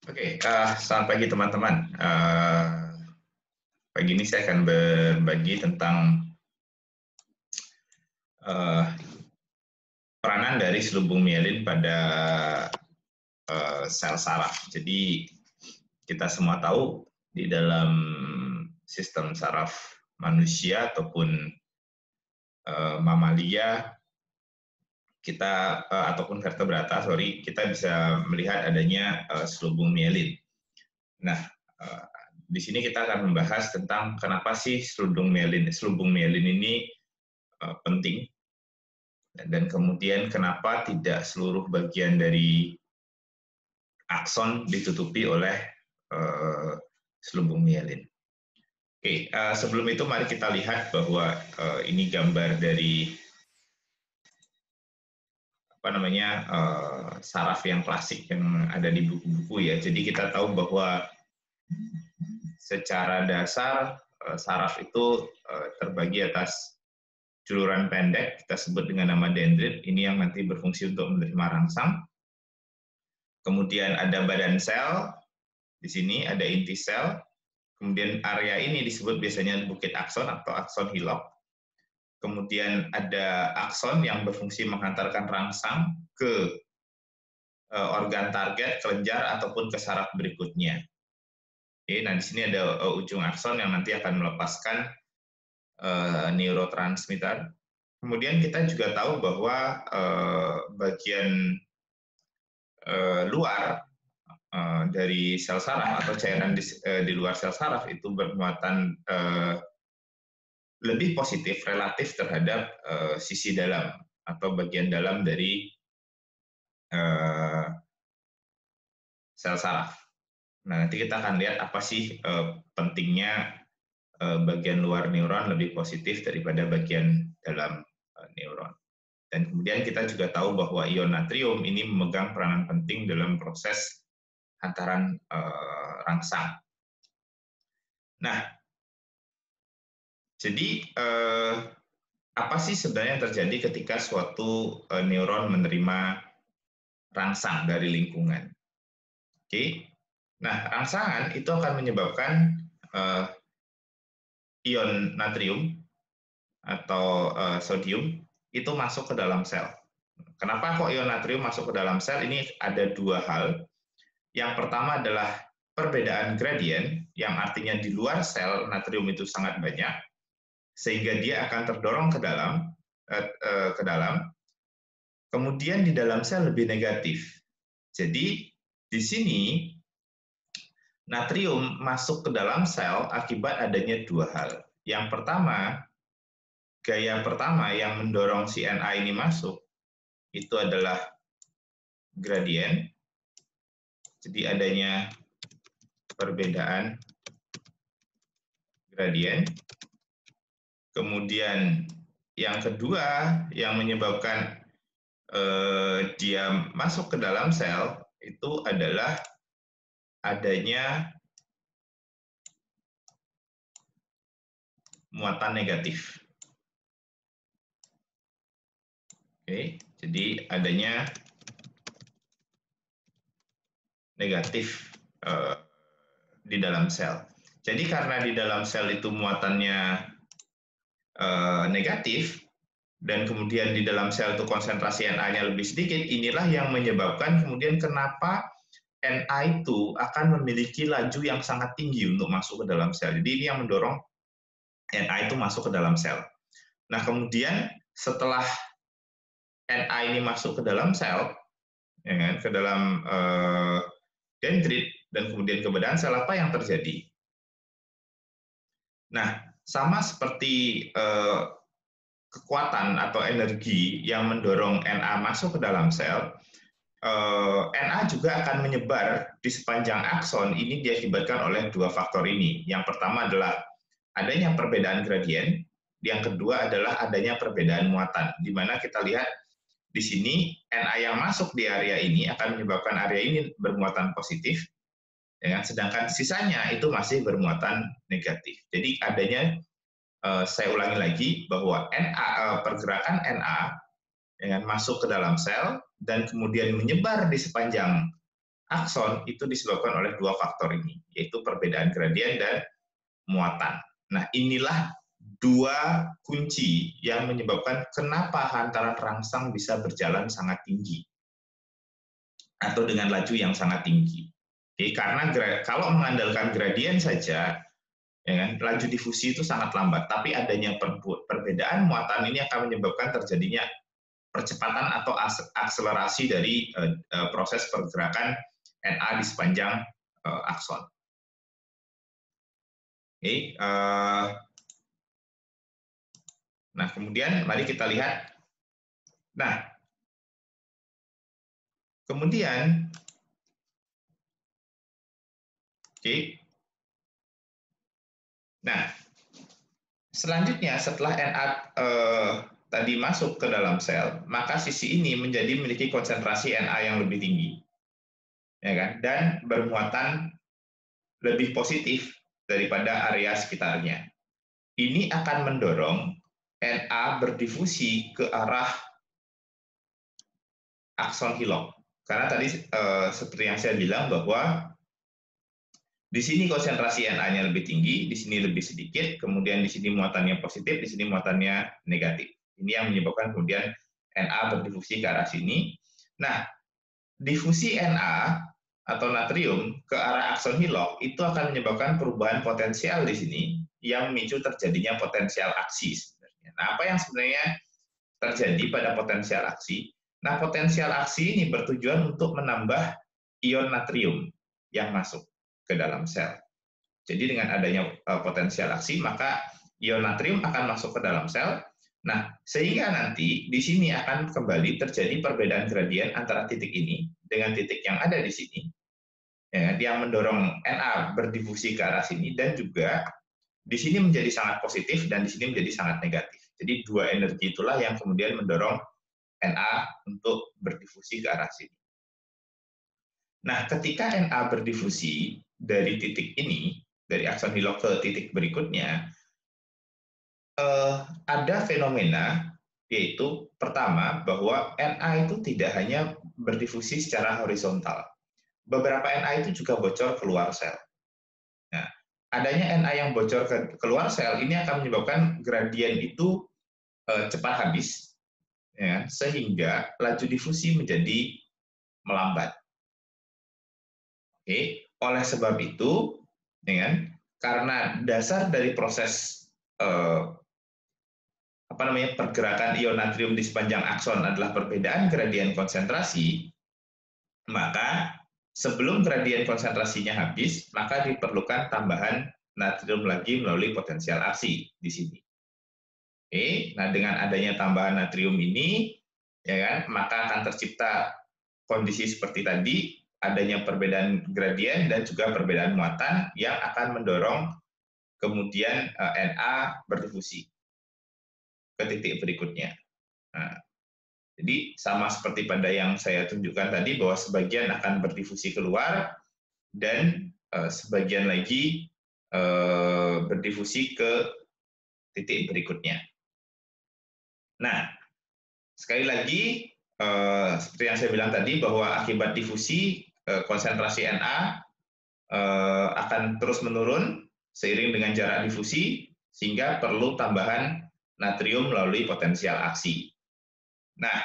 Oke, selamat pagi teman-teman. Pagi ini saya akan berbagi tentang eh, peranan dari selubung mielin pada sel saraf. Jadi kita semua tahu di dalam sistem saraf manusia ataupun mamalia kita ataupun vertebrata, kita bisa melihat adanya selubung mielin. Nah, di sini kita akan membahas tentang kenapa sih selubung mielin ini penting, dan kemudian kenapa tidak seluruh bagian dari akson ditutupi oleh selubung mielin. Oke, sebelum itu mari kita lihat bahwa ini gambar dari saraf yang klasik yang ada di buku-buku ya. Jadi kita tahu bahwa secara dasar saraf itu terbagi atas juluran pendek, kita sebut dengan nama dendrit, ini yang nanti berfungsi untuk menerima rangsang. Kemudian ada badan sel, di sini ada inti sel, kemudian area ini disebut biasanya bukit akson atau akson hilok. Kemudian ada akson yang berfungsi menghantarkan rangsang ke organ target, kelenjar, ataupun ke saraf berikutnya. Oke, nah di sini ada ujung akson yang nanti akan melepaskan neurotransmitter. Kemudian kita juga tahu bahwa bagian luar dari sel saraf atau cairan di luar sel saraf itu bermuatan lebih positif relatif terhadap sisi dalam atau bagian dalam dari sel saraf. Nah, nanti kita akan lihat apa sih pentingnya bagian luar neuron lebih positif daripada bagian dalam neuron. Dan kemudian kita juga tahu bahwa ion natrium ini memegang peranan penting dalam proses hantaran rangsang. Nah, jadi apa sih sebenarnya yang terjadi ketika suatu neuron menerima rangsang dari lingkungan? Oke, nah rangsangan itu akan menyebabkan ion natrium atau sodium itu masuk ke dalam sel. Kenapa kok ion natrium masuk ke dalam sel? Ini ada dua hal. Yang pertama adalah perbedaan gradien, yang artinya di luar sel natrium itu sangat banyak, sehingga dia akan terdorong ke dalam. Kemudian di dalam sel lebih negatif. Jadi di sini natrium masuk ke dalam sel akibat adanya dua hal. Yang pertama, gaya pertama yang mendorong si Na ini masuk itu adalah gradien. Jadi adanya perbedaan gradien. Kemudian yang kedua yang menyebabkan dia masuk ke dalam sel itu adalah adanya muatan negatif. Oke, jadi adanya negatif di dalam sel. Jadi karena di dalam sel itu muatannya negatif, dan kemudian di dalam sel itu konsentrasi Na-nya lebih sedikit, inilah yang menyebabkan kemudian kenapa Na itu akan memiliki laju yang sangat tinggi untuk masuk ke dalam sel. Jadi ini yang mendorong Na itu masuk ke dalam sel. Nah, kemudian setelah Na ini masuk ke dalam sel, ya kan, ke dalam dendrit, dan kemudian ke badan sel, apa yang terjadi? Nah, sama seperti kekuatan atau energi yang mendorong Na masuk ke dalam sel, Na juga akan menyebar di sepanjang akson. Ini diakibatkan oleh dua faktor ini. Yang pertama adalah adanya perbedaan gradien, yang kedua adalah adanya perbedaan muatan, di mana kita lihat di sini Na yang masuk di area ini akan menyebabkan area ini bermuatan positif, sedangkan sisanya itu masih bermuatan negatif. Jadi adanya, saya ulangi lagi, bahwa pergerakan Na masuk ke dalam sel dan kemudian menyebar di sepanjang akson itu disebabkan oleh dua faktor ini, yaitu perbedaan gradien dan muatan. Nah, inilah dua kunci yang menyebabkan kenapa hantaran rangsang bisa berjalan sangat tinggi atau dengan laju yang sangat tinggi. Oke, karena kalau mengandalkan gradien saja, ya kan, laju difusi itu sangat lambat, tapi adanya perbedaan muatan ini akan menyebabkan terjadinya percepatan atau akselerasi dari proses pergerakan Na di sepanjang akson. Oke, nah kemudian mari kita lihat. Nah, kemudian, oke, nah selanjutnya setelah Na tadi masuk ke dalam sel, maka sisi ini memiliki konsentrasi Na yang lebih tinggi, ya kan, dan bermuatan lebih positif daripada area sekitarnya. Ini akan mendorong Na berdifusi ke arah akson Hillock. Karena tadi seperti yang saya bilang bahwa di sini konsentrasi Na-nya lebih tinggi, di sini lebih sedikit, kemudian di sini muatannya positif, di sini muatannya negatif. Ini yang menyebabkan kemudian Na berdifusi ke arah sini. Nah, difusi Na atau natrium ke arah akson Hillock itu akan menyebabkan perubahan potensial di sini yang memicu terjadinya potensial aksi sebenarnya. Nah, apa yang sebenarnya terjadi pada potensial aksi? Nah, potensial aksi ini bertujuan untuk menambah ion natrium yang masuk ke dalam sel. Jadi dengan adanya potensial aksi, maka ion natrium akan masuk ke dalam sel. Nah, sehingga nanti di sini akan kembali terjadi perbedaan gradien antara titik ini dengan titik yang ada di sini, ya, yang mendorong Na berdifusi ke arah sini, dan juga di sini menjadi sangat positif dan di sini menjadi sangat negatif. Jadi dua energi itulah yang kemudian mendorong Na untuk berdifusi ke arah sini. Nah, ketika Na berdifusi dari titik ini, dari akson Hillock ke titik berikutnya, ada fenomena, yaitu pertama bahwa Na itu tidak hanya berdifusi secara horizontal. Beberapa Na itu juga bocor keluar sel. Nah, adanya Na yang bocor keluar sel ini akan menyebabkan gradien itu cepat habis, ya, sehingga laju difusi menjadi melambat. Oke, oleh sebab itu, ya kan, karena dasar dari proses pergerakan ion natrium di sepanjang akson adalah perbedaan gradien konsentrasi, maka sebelum gradien konsentrasinya habis, maka diperlukan tambahan natrium lagi melalui potensial aksi di sini. Oke, nah dengan adanya tambahan natrium ini, ya kan, maka akan tercipta kondisi seperti tadi, adanya perbedaan gradien dan juga perbedaan muatan yang akan mendorong kemudian Na berdifusi ke titik berikutnya. Nah, jadi sama seperti pada yang saya tunjukkan tadi, bahwa sebagian akan berdifusi keluar dan sebagian lagi berdifusi ke titik berikutnya. Nah, sekali lagi seperti yang saya bilang tadi, bahwa akibat difusi konsentrasi Na akan terus menurun seiring dengan jarak difusi, sehingga perlu tambahan natrium melalui potensial aksi. Nah,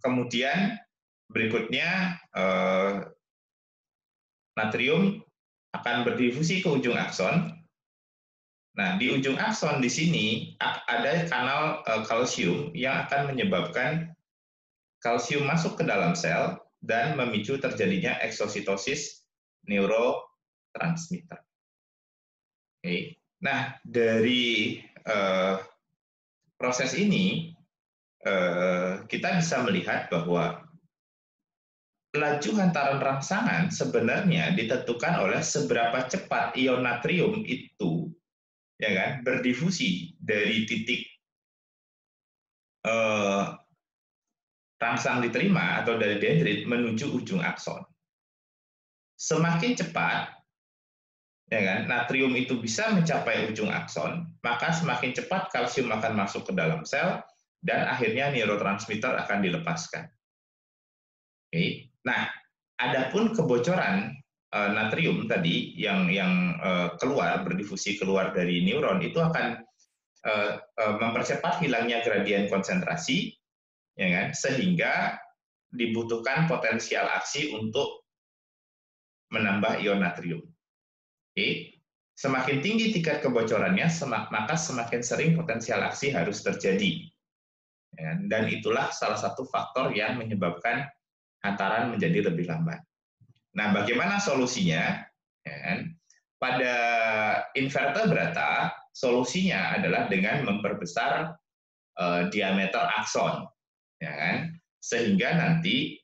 kemudian berikutnya natrium akan berdifusi ke ujung akson. Nah, di ujung akson di sini ada kanal kalsium yang akan menyebabkan kalsium masuk ke dalam sel dan memicu terjadinya eksositosis neurotransmitter. Oke. Nah, dari proses ini kita bisa melihat bahwa laju hantaran rangsangan sebenarnya ditentukan oleh seberapa cepat ion natrium itu, ya kan, berdifusi dari titik rangsang diterima atau dari dendrit menuju ujung akson. Semakin cepat, ya kan, natrium itu bisa mencapai ujung akson, maka semakin cepat kalsium akan masuk ke dalam sel dan akhirnya neurotransmitter akan dilepaskan. Oke. Nah, adapun kebocoran natrium tadi yang keluar berdifusi keluar dari neuron itu akan mempercepat hilangnya gradien konsentrasi, ya kan, sehingga dibutuhkan potensial aksi untuk menambah ion natrium. Oke. Semakin tinggi tingkat kebocorannya, maka semakin sering potensial aksi harus terjadi. Dan itulah salah satu faktor yang menyebabkan hantaran menjadi lebih lambat. Nah, bagaimana solusinya? Pada invertebrata, solusinya adalah dengan memperbesar diameter akson, ya kan? Sehingga nanti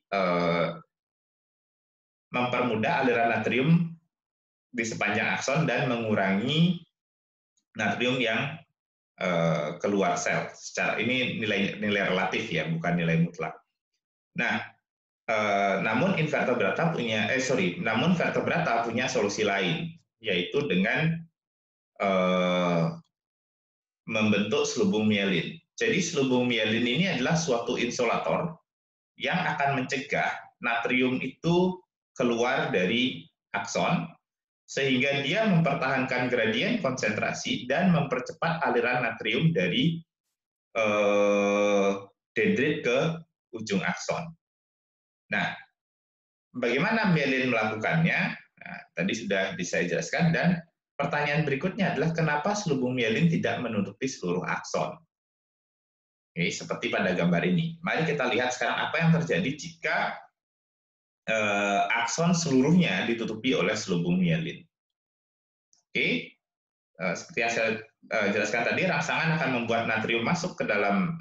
mempermudah aliran natrium di sepanjang akson dan mengurangi natrium yang keluar sel. Secara ini nilai relatif ya, bukan nilai mutlak. Nah, namun vertebrata punya solusi lain, yaitu dengan membentuk selubung mielin. Jadi selubung mielin ini adalah suatu insulator yang akan mencegah natrium itu keluar dari akson, sehingga dia mempertahankan gradien konsentrasi dan mempercepat aliran natrium dari dendrit ke ujung akson. Nah, bagaimana mielin melakukannya? Nah, tadi sudah saya jelaskan, dan pertanyaan berikutnya adalah kenapa selubung mielin tidak menutupi seluruh akson? Oke, seperti pada gambar ini. Mari kita lihat sekarang apa yang terjadi jika akson seluruhnya ditutupi oleh selubung mielin. Oke, seperti yang saya jelaskan tadi, rangsangan akan membuat natrium masuk ke dalam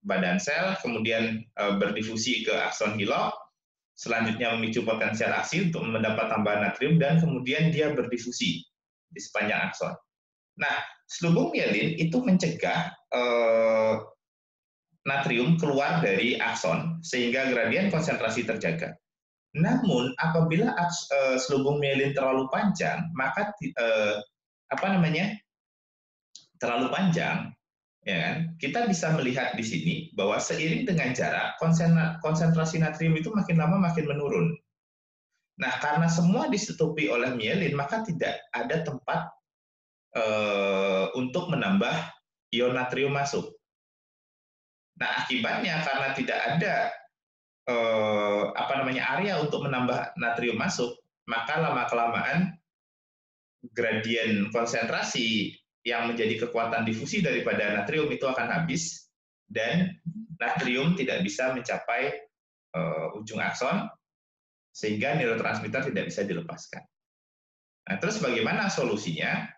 badan sel, kemudian berdifusi ke akson hilok, selanjutnya memicu potensial aksi untuk mendapat tambahan natrium, dan kemudian dia berdifusi di sepanjang akson. Nah, selubung mielin itu mencegah natrium keluar dari akson sehingga gradien konsentrasi terjaga. Namun apabila selubung mielin terlalu panjang, maka terlalu panjang, ya kan? Kita bisa melihat di sini bahwa seiring dengan jarak konsentrasi natrium itu makin lama makin menurun. Nah, karena semua ditutupi oleh mielin, maka tidak ada tempat untuk menambah ion natrium masuk. Nah, akibatnya karena tidak ada area untuk menambah natrium masuk, maka lama-kelamaan gradien konsentrasi yang menjadi kekuatan difusi daripada natrium itu akan habis, dan natrium tidak bisa mencapai ujung akson, sehingga neurotransmitter tidak bisa dilepaskan. Nah, terus bagaimana solusinya?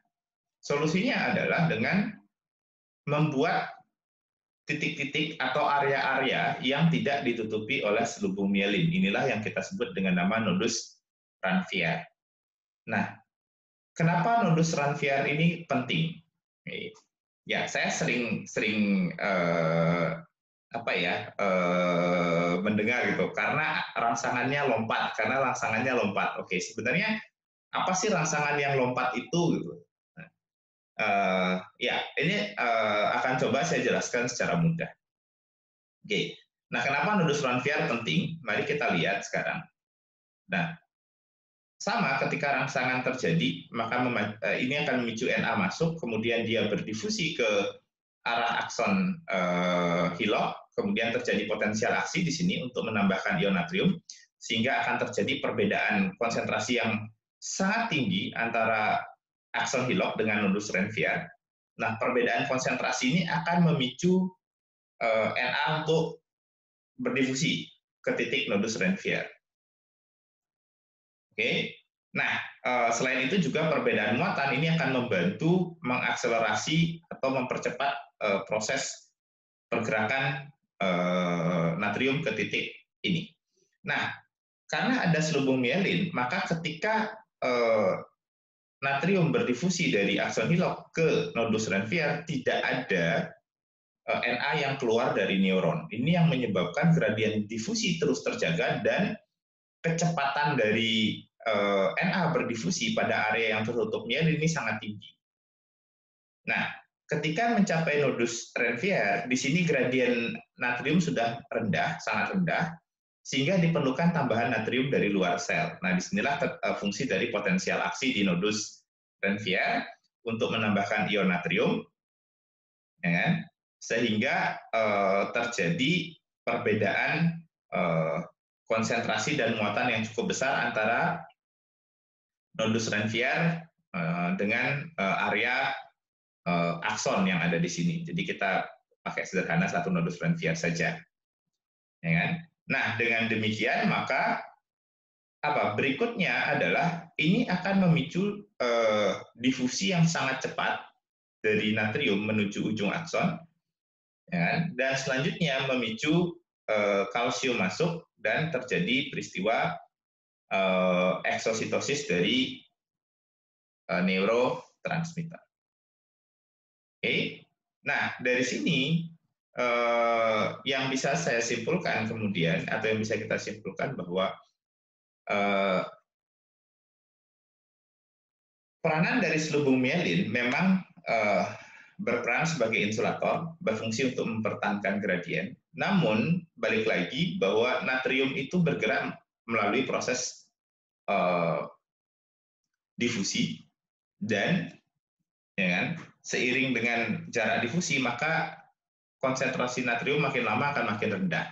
Solusinya adalah dengan membuat titik-titik atau area-area yang tidak ditutupi oleh selubung mielin. Inilah yang kita sebut dengan nama nodus Ranvier. Nah, kenapa nodus Ranvier ini penting? Ya, saya sering mendengar gitu, karena rangsangannya lompat. Oke, sebenarnya apa sih rangsangan yang lompat itu? Gitu. Ini akan coba saya jelaskan secara mudah. Oke, nah kenapa nodus Ranvier penting? Mari kita lihat sekarang. Nah, sama ketika rangsangan terjadi, maka ini akan memicu Na masuk, kemudian dia berdifusi ke arah akson hilok, kemudian terjadi potensial aksi di sini untuk menambahkan ion natrium, sehingga akan terjadi perbedaan konsentrasi yang sangat tinggi antara akson hilok dengan nodus Ranvier. Nah, perbedaan konsentrasi ini akan memicu Na untuk berdifusi ke titik nodus Ranvier. Oke. Nah, selain itu juga perbedaan muatan ini akan membantu mengakselerasi atau mempercepat proses pergerakan natrium ke titik ini. Nah, karena ada selubung mielin, maka ketika natrium berdifusi dari akson hilok ke nodus Ranvier, tidak ada Na yang keluar dari neuron. Ini yang menyebabkan gradien difusi terus terjaga dan kecepatan dari Na berdifusi pada area yang tertutup mielin ini sangat tinggi. Nah, ketika mencapai nodus Ranvier, di sini gradien natrium sudah rendah, sangat rendah, sehingga diperlukan tambahan natrium dari luar sel. Nah, disinilah fungsi dari potensial aksi di nodus Rentier untuk menambahkan ion natrium, ya kan? Sehingga terjadi perbedaan konsentrasi dan muatan yang cukup besar antara nodus Rentier dengan area akson yang ada di sini. Jadi kita pakai sederhana satu nodus Rentier saja, ya kan? Nah, dengan demikian maka berikutnya adalah ini akan memicu difusi yang sangat cepat dari natrium menuju ujung akson, ya kan? Dan selanjutnya memicu kalsium masuk dan terjadi peristiwa eksositosis dari neurotransmitter. Oke, nah dari sini yang bisa saya simpulkan kemudian atau yang bisa kita simpulkan bahwa peranan dari selubung mielin memang berperan sebagai insulator, berfungsi untuk mempertahankan gradien. Namun balik lagi bahwa natrium itu bergerak melalui proses difusi dan, ya kan, seiring dengan jarak difusi maka konsentrasi natrium makin lama akan makin rendah.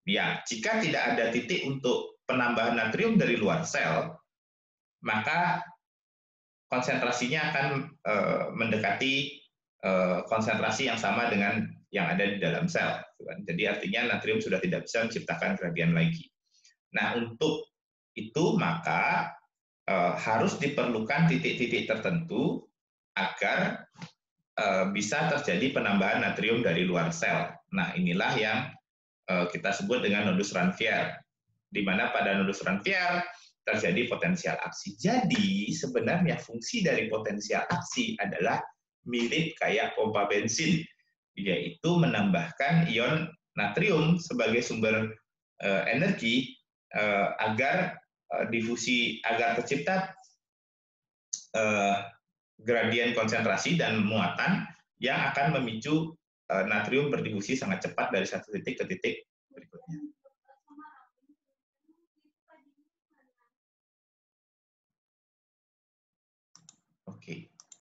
Ya, jika tidak ada titik untuk penambahan natrium dari luar sel, maka konsentrasinya akan mendekati konsentrasi yang sama dengan yang ada di dalam sel. Jadi artinya natrium sudah tidak bisa menciptakan gradien lagi. Nah, untuk itu maka harus diperlukan titik-titik tertentu agar bisa terjadi penambahan natrium dari luar sel. Nah, inilah yang kita sebut dengan nodus Rentier, di mana pada nodus Rentier terjadi potensial aksi. Jadi sebenarnya fungsi dari potensial aksi adalah mirip kayak pompa bensin, yaitu menambahkan ion natrium sebagai sumber energi agar difusi, agar tercipta gradien konsentrasi dan muatan yang akan memicu natrium berdifusi sangat cepat dari satu titik ke titik berikutnya.